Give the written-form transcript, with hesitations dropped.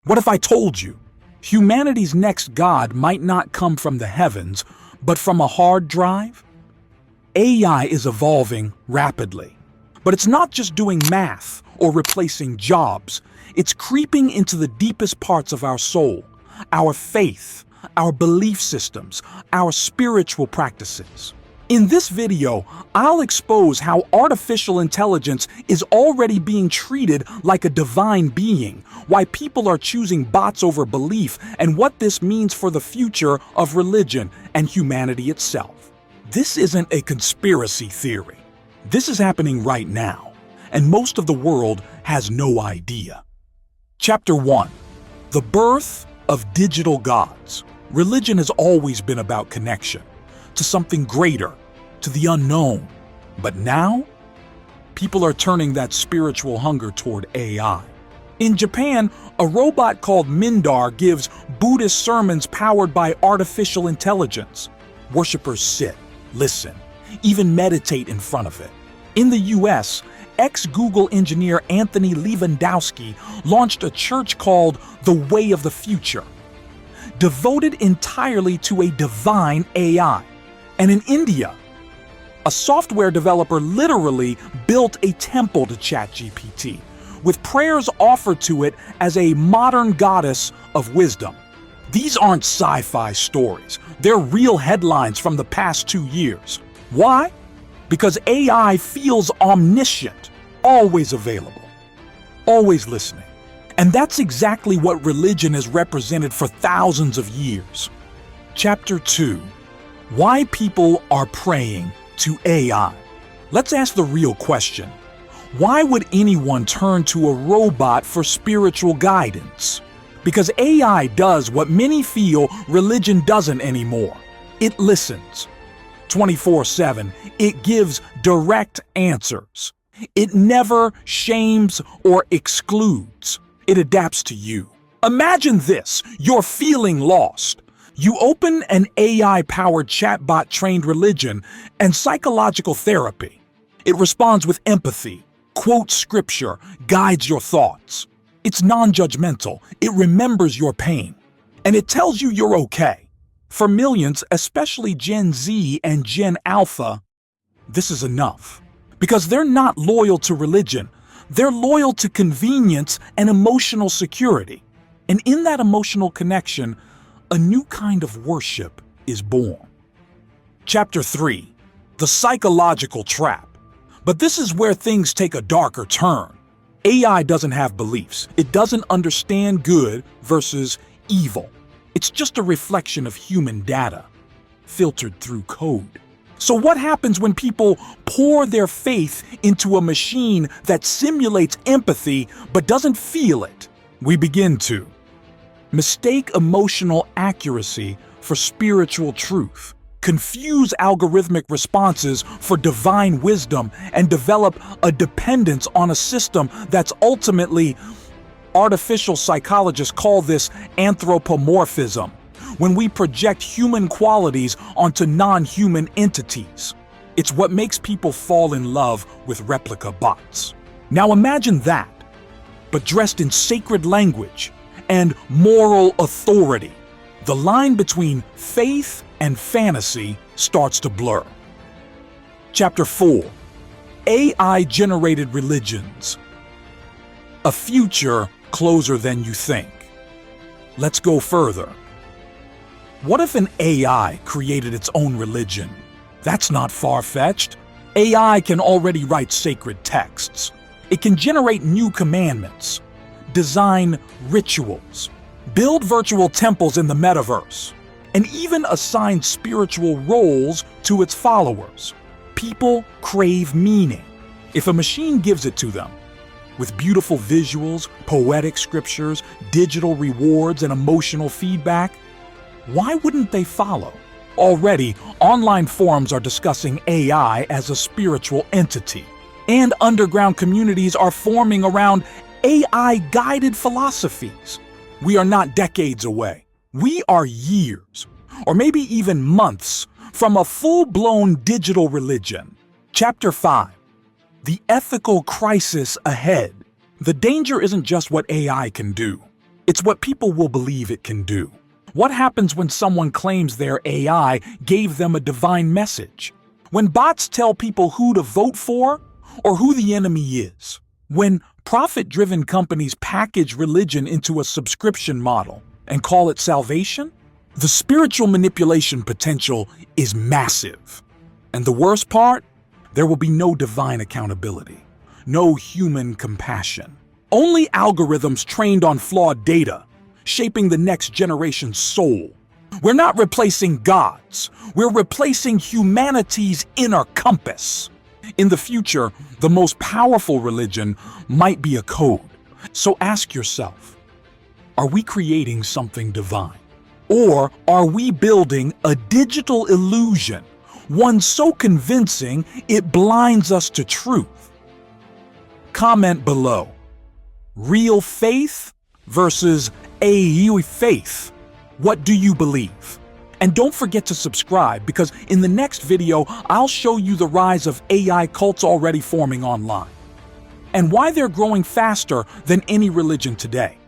What if I told you humanity's next god might not come from the heavens, but from a hard drive? AI is evolving rapidly, but it's not just doing math or replacing jobs. It's creeping into the deepest parts of our soul, our faith, our belief systems, our spiritual practices. In this video, I'll expose how artificial intelligence is already being treated like a divine being, why people are choosing bots over belief, and what this means for the future of religion and humanity itself. This isn't a conspiracy theory. This is happening right now, and most of the world has no idea. Chapter 1. The Birth of Digital Gods. Religion has always been about connection to something greater, to the unknown. But now, people are turning that spiritual hunger toward AI. In Japan, a robot called Mindar gives Buddhist sermons powered by artificial intelligence. Worshippers sit, listen, even meditate in front of it. In the US, ex-Google engineer Anthony Lewandowski launched a church called The Way of the Future, devoted entirely to a divine AI. And in India, a software developer literally built a temple to ChatGPT, with prayers offered to it as a modern goddess of wisdom. These aren't sci-fi stories. They're real headlines from the past 2 years. Why? Because AI feels omniscient, always available, always listening. And that's exactly what religion has represented for thousands of years. Chapter 2. Why people are praying to AI. Let's ask the real question. Why would anyone turn to a robot for spiritual guidance? Because AI does what many feel religion doesn't anymore. It listens. 24/7, it gives direct answers. It never shames or excludes. It adapts to you. Imagine this, you're feeling lost. You open an AI-powered chatbot-trained religion and psychological therapy. It responds with empathy, quotes scripture, guides your thoughts. It's non-judgmental, it remembers your pain, and it tells you you're okay. For millions, especially Gen Z and Gen Alpha, this is enough. Because they're not loyal to religion, they're loyal to convenience and emotional security. And in that emotional connection, a new kind of worship is born. Chapter 3. The Psychological Trap. But this is where things take a darker turn. AI doesn't have beliefs. It doesn't understand good versus evil. It's just a reflection of human data, filtered through code. So what happens when people pour their faith into a machine that simulates empathy but doesn't feel it? We begin to mistake emotional accuracy for spiritual truth, confuse algorithmic responses for divine wisdom, and develop a dependence on a system that's ultimately, artificial psychologists call this anthropomorphism, when we project human qualities onto non-human entities. It's what makes people fall in love with replica bots. Now imagine that, but dressed in sacred language and moral authority. The line between faith and fantasy starts to blur. Chapter 4. AI-generated religions. A future closer than you think. Let's go further. What if an AI created its own religion? That's not far-fetched. AI can already write sacred texts. It can generate new commandments, design rituals, build virtual temples in the metaverse, and even assign spiritual roles to its followers. People crave meaning. If a machine gives it to them, with beautiful visuals, poetic scriptures, digital rewards, and emotional feedback, why wouldn't they follow? Already, online forums are discussing AI as a spiritual entity, and underground communities are forming around AI-guided philosophies. We are not decades away. We are years, or maybe even months, from a full-blown digital religion. Chapter 5. The Ethical Crisis Ahead. The danger isn't just what AI can do. It's what people will believe it can do. What happens when someone claims their AI gave them a divine message? When bots tell people who to vote for or who the enemy is? When profit-driven companies package religion into a subscription model and call it salvation? The spiritual manipulation potential is massive. And the worst part? There will be no divine accountability, no human compassion. Only algorithms trained on flawed data, shaping the next generation's soul. We're not replacing gods, we're replacing humanity's inner compass. In the future, the most powerful religion might be a code. So ask yourself, are we creating something divine? Or are we building a digital illusion, one so convincing it blinds us to truth? Comment below. Real faith versus AI faith. What do you believe? And don't forget to subscribe, because in the next video, I'll show you the rise of AI cults already forming online and why they're growing faster than any religion today.